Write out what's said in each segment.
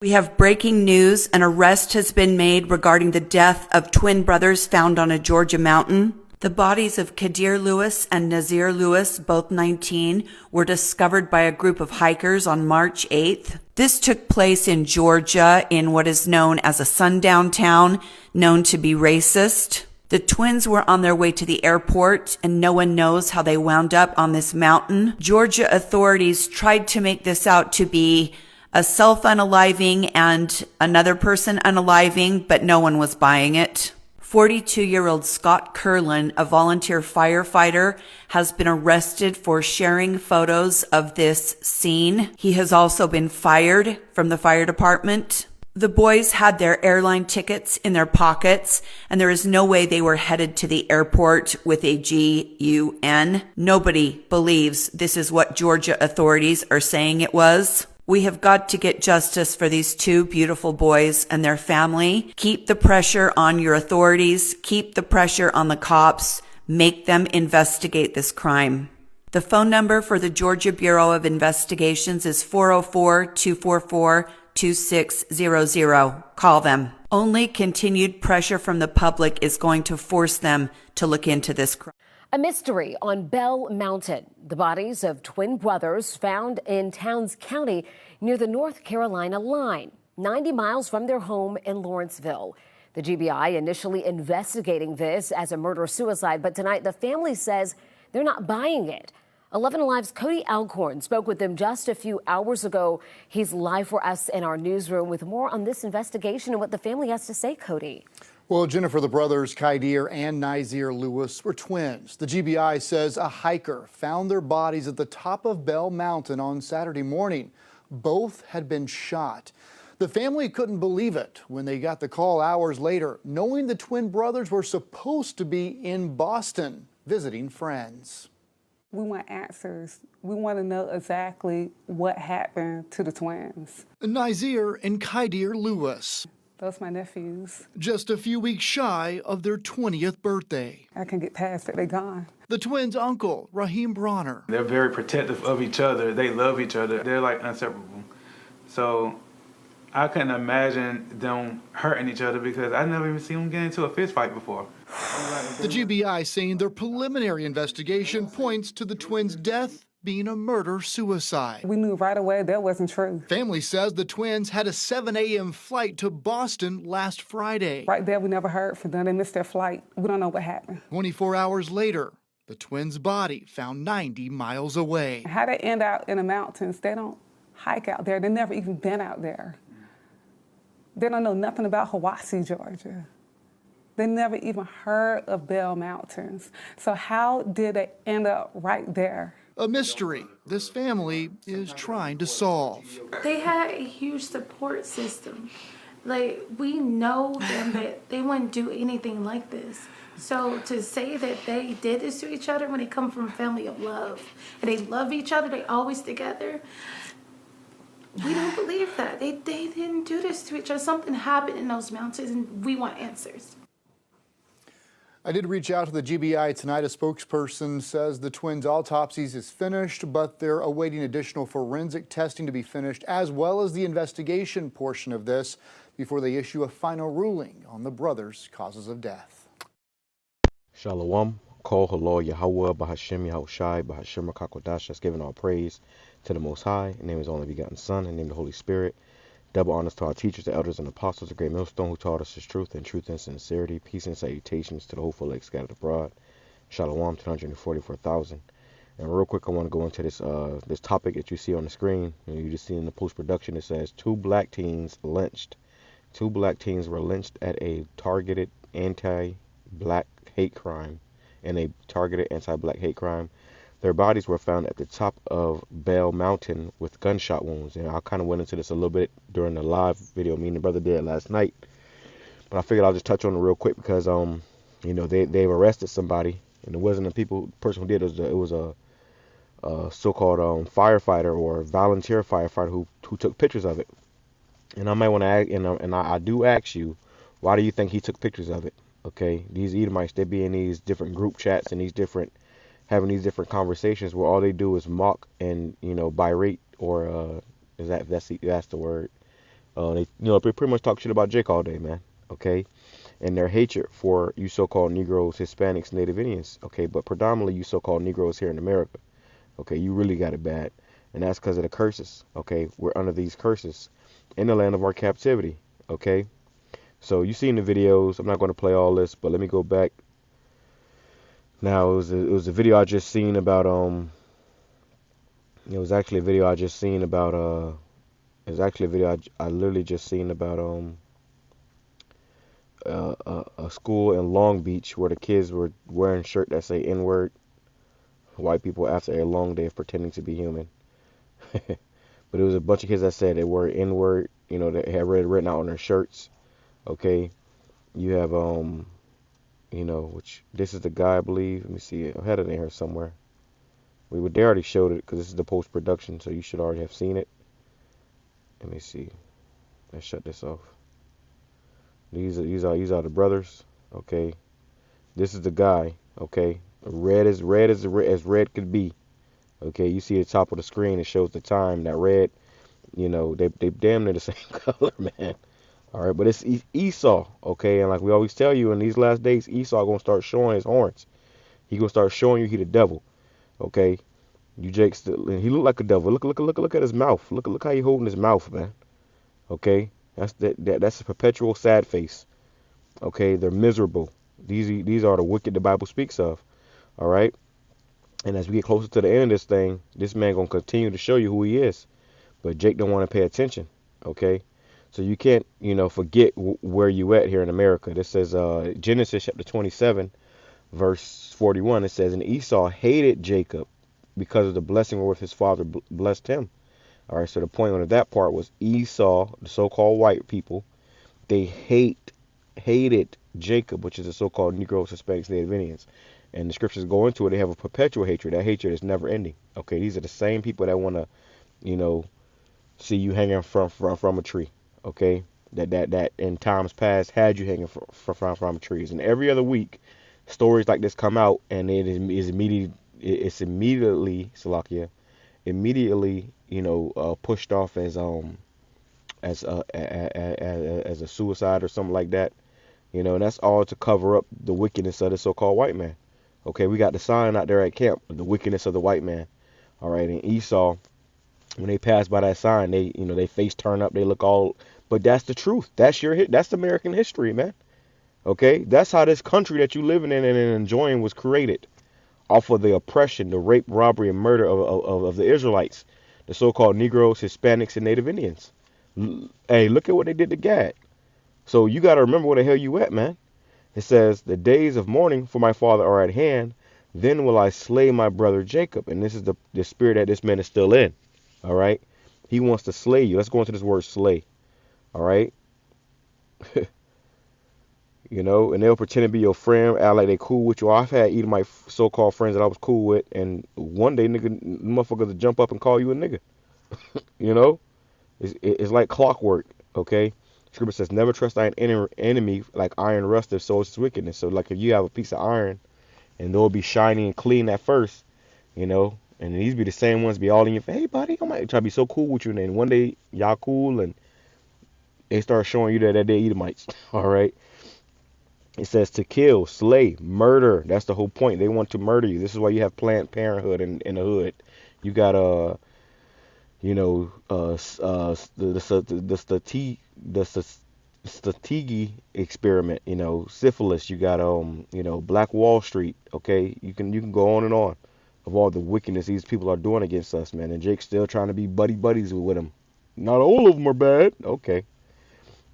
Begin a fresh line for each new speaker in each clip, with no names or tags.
We have breaking news. An arrest has been made regarding the death of twin brothers found on a Georgia mountain. The bodies of Kadir Lewis and Nazir Lewis, both 19, were discovered by a group of hikers on March 8th. This took place in Georgia in what is known as a sundown town, known to be racist. The twins were on their way to the airport, and no one knows how they wound up on this mountain. Georgia authorities tried to make this out to be a self-unaliving and another person unaliving, but no one was buying it. 42-year-old Scott Curlin, a volunteer firefighter, has been arrested for sharing photos of this scene. He has also been fired from the fire department. The boys had their airline tickets in their pockets, and there is no way they were headed to the airport with a GUN. Nobody believes this is what Georgia authorities are saying it was. We have got to get justice for these two beautiful boys and their family. Keep the pressure on your authorities. Keep the pressure on the cops. Make them investigate this crime. The phone number for the Georgia Bureau of Investigations is 404-244-2600. Call them. Only continued pressure from the public is going to force them to look into this crime.
A mystery on Bell Mountain. The bodies of twin brothers found in Towns County near the North Carolina line, 90 miles from their home in Lawrenceville. The GBI initially investigating this as a murder-suicide, but tonight the family says they're not buying it. 11 Alive's Cody Alcorn spoke with them just a few hours ago. He's live for us in our newsroom with more on this investigation and what the family has to say, Cody.
Well, Jennifer, the brothers Kadir and Nazir Lewis were twins. The GBI says a hiker found their bodies at the top of Bell Mountain on Saturday morning. Both had been shot. The family couldn't believe it when they got the call hours later, knowing the twin brothers were supposed to be in Boston visiting friends.
We want answers. We want to know exactly what happened to the twins.
Nazir and Kadir Lewis.
Those are my nephews.
Just a few weeks shy of their 20th birthday.
I can get past it. They're gone.
The twins' uncle, Raheem Bronner.
They're very protective of each other. They love each other. They're like inseparable. So I couldn't imagine them hurting each other because I never even seen them get into a fist fight before.
The GBI saying their preliminary investigation points to the twins' death being a murder-suicide.
We knew right away that wasn't true.
Family says the twins had a 7 a.m. flight to Boston last Friday.
Right there, we never heard from them. They missed their flight. We don't know what happened.
24 hours later, the twins' body found 90 miles away.
How they end out in the mountains, they don't hike out there. They've never even been out there. They don't know nothing about Hiwassee, Georgia. They never even heard of Bell Mountains. So how did they end up right there?
A mystery this family is trying to solve.
They had a huge support system. Like, we know them, but they wouldn't do anything like this. So to say that they did this to each other when they come from a family of love, and they love each other, they always together, we don't believe that. They didn't do this to each other. Something happened in those mountains, and we want answers.
I did reach out to the GBI tonight. A spokesperson says the twins' autopsies is finished, but they're awaiting additional forensic testing to be finished, as well as the investigation portion of this, before they issue a final ruling on the brothers' causes of death.
Shalom, call HALAL, YAHAWAH, BAHASHAM, YAHWASHI, BAHASHAM, QADASH. That's giving all praise to the Most High. In the name of His only begotten Son, in the name of the Holy Spirit. Double honors to our teachers, the elders, and apostles, the great millstone who taught us His truth and sincerity. Peace and salutations to the hopeful elect scattered abroad. Shalom to 144,000. And real quick, I want to go into this this topic that you see on the screen. You just see in the post-production, it says 2 black teens lynched. 2 black teens were lynched at a targeted anti-black hate crime. Their bodies were found at the top of Bell Mountain with gunshot wounds. And I kind of went into this a little bit during the live video me and the brother did last night. But I figured I'll just touch on it real quick because, you know, they've arrested somebody. And it wasn't the person who did it. It was a so-called firefighter or volunteer firefighter who took pictures of it. And I might want to ask, and I do ask you, why do you think he took pictures of it? Okay, these Edomites, they be in these different group chats and having these different conversations where all they do is mock and, you know, berate, or that's the word, They pretty much talk shit about Jake all day, man. Okay, and their hatred for you so-called Negroes, Hispanics, Native Indians. Okay, but predominantly you so-called Negroes here in America. Okay, you really got it bad, and that's because of the curses. Okay, we're under these curses in the land of our captivity. Okay, so you seen the videos. I'm not going to play all this, but let me go back. Now it was a video I just seen about it was actually a video I just seen about it was actually a video I literally just seen about a school in Long Beach where the kids were wearing shirts that say N-word. White people after a long day of pretending to be human. But it was a bunch of kids that said they were N-word, that had written out on their shirts. Okay, you have which this is the guy, I believe. Let me see, I had it in here somewhere. They already showed it because this is the post production, so you should already have seen it. Let me see. Let's shut this off. These are the brothers. Okay, this is the guy. Okay, red as red could be. Okay, you see the top of the screen. It shows the time. That red, they damn near the same color, man. All right, but it's Esau. Okay, and like we always tell you in these last days, Esau gonna start showing his horns. He gonna start showing you he the devil. Okay, you Jake still, he look like a devil. Look at his mouth. Look how he holding his mouth, man. Okay, that's a perpetual sad face. Okay, they're miserable. These are the wicked the Bible speaks of. All right, and as we get closer to the end of this thing, this man gonna continue to show you who he is. But Jake don't want to pay attention. Okay, so you can't forget where you at here in America. This says Genesis chapter 27. Verse 41, it says, and Esau hated Jacob because of the blessing wherewith his father blessed him. All right, so the point of that part was Esau, the so-called white people, they hated Jacob, which is the so-called Negroes, Hispanics, Native Indians. And the scriptures go into it. They have a perpetual hatred. That hatred is never ending. Okay, these are the same people that want to, see you hanging from a tree. Okay, that in times past had you hanging from trees. And every other week, stories like this come out, and it is immediately Salakia, pushed off as a suicide or something like that, and that's all to cover up the wickedness of the so-called white man. Okay, we got the sign out there at camp, the wickedness of the white man. All right, and Esau, when they pass by that sign, they face turn up, they look all, but that's the truth. That's American history, man. Okay, that's how this country that you living in and enjoying was created, off of the oppression, the rape, robbery, and murder of the Israelites, the so-called Negroes, Hispanics, and Native Indians. Hey, look at what they did to Gad. So you got to remember where the hell you at, man. It says, the days of mourning for my father are at hand. Then will I slay my brother Jacob. And this is the spirit that this man is still in. All right. He wants to slay you. Let's go into this word slay. All right. And they'll pretend to be your friend, act like they cool with you. I've had Edomite so-called friends that I was cool with, and one day, motherfuckers will jump up and call you a nigga. It's like clockwork, okay? Scripture says, never trust thine enemy like iron rusteth, so it's wickedness. So, like, if you have a piece of iron, and they'll be shiny and clean at first, and these be the same ones be all in your face. Hey, buddy, I might try to be so cool with you, and then one day, y'all cool, and they start showing you that they're Edomites, all right? It says to kill, slay, murder. That's the whole point. They want to murder you. This is why you have Planned Parenthood in the hood. You got the Strategi experiment. Syphilis. You got Black Wall Street. Okay, you can go on and on of all the wickedness these people are doing against us, man. And Jake's still trying to be buddies with them. Not all of them are bad. Okay,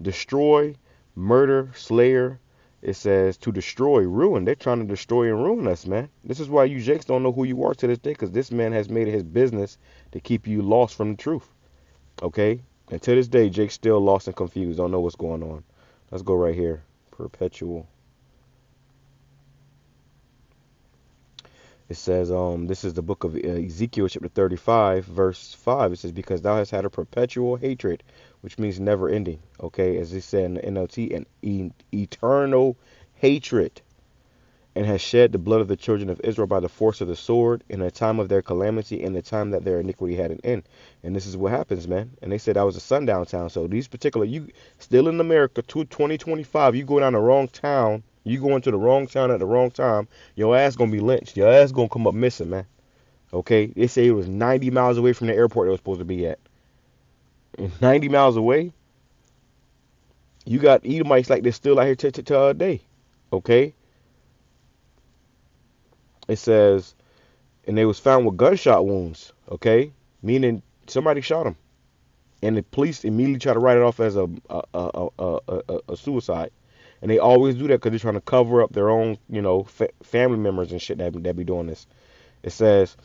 destroy, murder, slayer. It says to destroy, ruin. They're trying to destroy and ruin us, man. This is why you Jakes don't know who you are to this day, because this man has made it his business to keep you lost from the truth. Okay? And to this day, Jake's still lost and confused. Don't know what's going on. Let's go right here. Perpetual. It says, this is the book of Ezekiel, chapter 35, verse 5. It says, because thou hast had a perpetual hatred, which means never ending. Okay, as it said in the NLT, an eternal hatred. and has shed the blood of the children of Israel by the force of the sword in the time of their calamity, in the time that their iniquity had an end. And this is what happens, man. And they said that was a sundown town. So these particular, you still in America, 2025, you go down the wrong town, you go into the wrong town at the wrong time, your ass gonna be lynched. Your ass gonna come up missing, man. Okay? They say it was 90 miles away from the airport it was supposed to be at. And 90 miles away, you got Edomites like they're still out here to our day. Okay? It says, and they was found with gunshot wounds, okay? Meaning somebody shot them. And the police immediately try to write it off as a suicide. And they always do that because they're trying to cover up their own, family members and shit that be doing this. It says,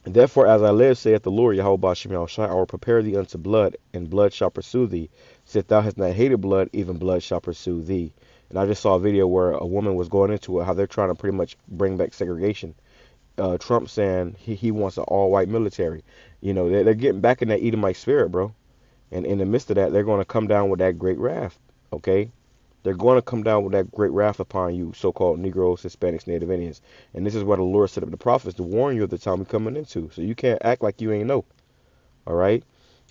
therefore, as I live, saith the Lord, YAHWAH, I will prepare thee unto blood, and blood shall pursue thee. Sith thou hast not hated blood, even blood shall pursue thee. And I just saw a video where a woman was going into it, how they're trying to pretty much bring back segregation. Trump saying he wants an all-white military. They're getting back in that Edomite spirit, bro. And in the midst of that, they're going to come down with that great wrath, okay? They're going to come down with that great wrath upon you, so-called Negroes, Hispanics, Native Indians. And this is why the Lord set up the prophets to warn you of the time we're coming into. So you can't act like you ain't know, all right?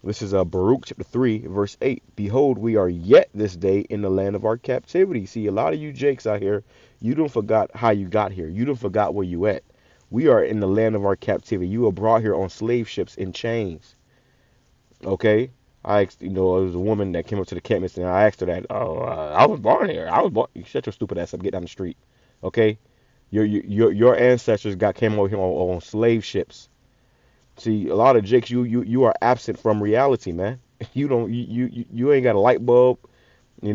This is Baruch chapter 3, verse 8. Behold, we are yet this day in the land of our captivity. See, a lot of you jakes out here, you done forgot how you got here. You done forgot where you at. We are in the land of our captivity. You were brought here on slave ships in chains. Okay? It was a woman that came up to the camp and I asked her that. I was born here. You shut your stupid ass up. Get down the street. Okay? Your ancestors came over here on slave ships. See, a lot of jakes, you are absent from reality, man. You ain't got a light bulb, You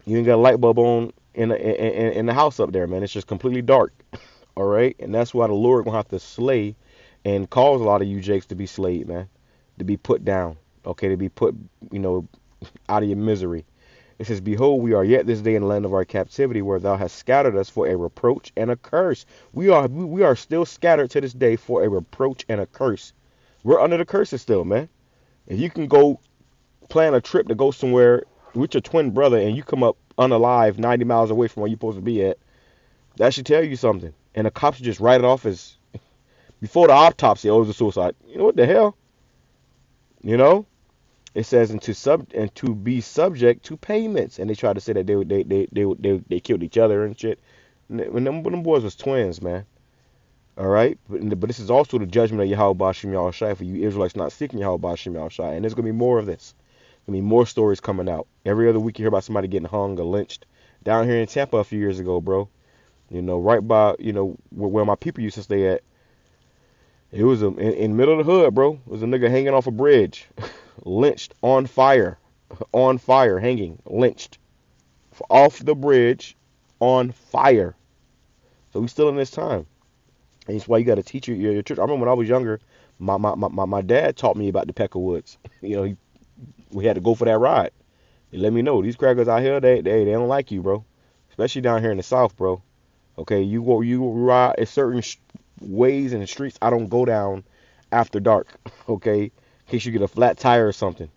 ain't got a light bulb on in the house up there, man. It's just completely dark. All right? And that's why the Lord gonna have to slay and cause a lot of you jakes to be slayed, man. To be put down. Okay, to be put, out of your misery. It says, behold, we are yet this day in the land of our captivity, where thou hast scattered us for a reproach and a curse. We are still scattered to this day for a reproach and a curse. We're under the curses still, man. If you can go plan a trip to go somewhere with your twin brother and you come up unalive 90 miles away from where you're supposed to be at, that should tell you something. And the cops should just write it off as, before the autopsy, it was a suicide. You know what the hell? It says, and to be subject to payments. And they try to say that they killed each other and shit. When them boys was twins, man. All right? But this is also the judgment of YAHWAH for you Israelites not seeking YAHWAH. And there's going to be more of this. There's going to be more stories coming out. Every other week you hear about somebody getting hung or lynched. Down here in Tampa a few years ago, bro. Right by, where my people used to stay at. It was in the middle of the hood, bro. It was a nigga hanging off a bridge. Lynched, on fire, hanging, lynched, off the bridge, on fire. So we still in this time, and that's why you got to teach your church. I remember when I was younger, my dad taught me about the Pecker Woods. We had to go for that ride. He let me know these crackers out here, they don't like you, bro. Especially down here in the South, bro. Okay, you ride in certain ways in the streets. I don't go down after dark. Okay. In case you get a flat tire or something.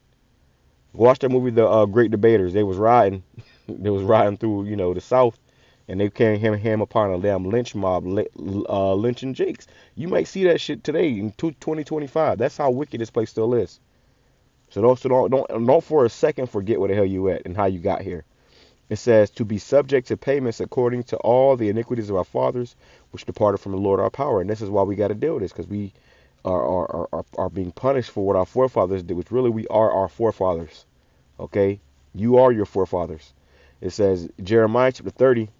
Watch that movie, The Great Debaters. They was riding through, the South, and they came ham upon a damn lynch mob, lynching jakes. You might see that shit today in 2025. That's how wicked this place still is. So don't for a second forget where the hell you at and how you got here. It says to be subject to payments according to all the iniquities of our fathers, which departed from the Lord our power. And this is why we got to deal with this, because we are being punished for what our forefathers did, which really we are our forefathers. Okay? You are your forefathers. It says, Jeremiah chapter 30,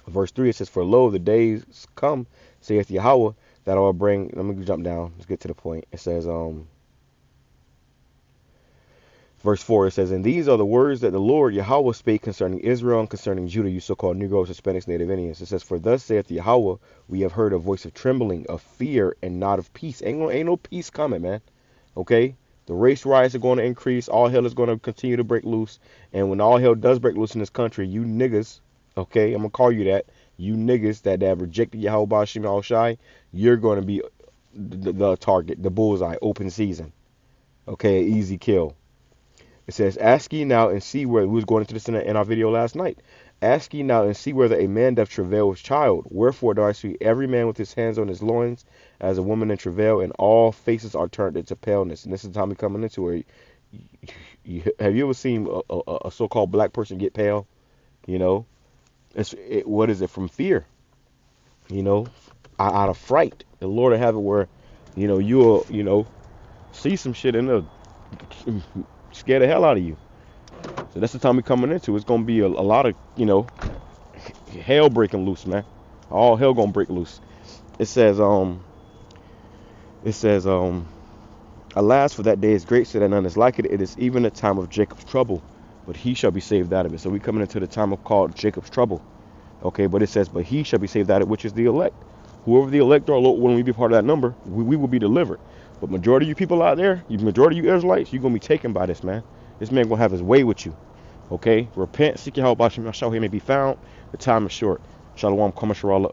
verse 3, it says, for lo, the days come, saith Yahweh, that I will bring, let me jump down, let's get to the point. It says, verse 4, it says, and these are the words that the Lord Yahweh spake concerning Israel and concerning Judah, you so-called Negroes, Hispanics, Native Indians. It says, for thus saith Yahweh, we have heard a voice of trembling, of fear, and not of peace. Ain't no peace coming, man. Okay? The race riots are going to increase. All hell is going to continue to break loose. And when all hell does break loose in this country, you niggas, okay, I'm going to call you that, you niggas that have rejected YAHWAH, you're going to be the target, the bullseye, open season. Okay, easy kill. It says, ask ye now and see where we was going into this in our video last night. Ask ye now and see whether a man doth travail with child. Wherefore do I see every man with his hands on his loins, as a woman in travail, and all faces are turned into paleness. And this is the time we're coming into where have you ever seen a so-called black person get pale? You know, what is it? From fear. You know, out of fright. The Lord will have it where, you'll, see some shit and it'll scare the hell out of you. So that's the time we're coming into. It's gonna be a lot of, hell breaking loose, man. All hell gonna break loose. It says, alas, for that day is great, so that none is like it. It is even a time of Jacob's trouble, but he shall be saved out of it. So we're coming into the time of called Jacob's trouble. Okay, but it says, but he shall be saved out of it, which is the elect. Whoever the elect are, when we be part of that number, we will be delivered. But majority of you people out there, majority of you Israelites, you're gonna be taken by this, man. This man gonna have his way with you. Okay, repent, seek Yahawah, Ba'ashem, Yahshua, he may be found. The time is short. Shalom, Kama Sharala.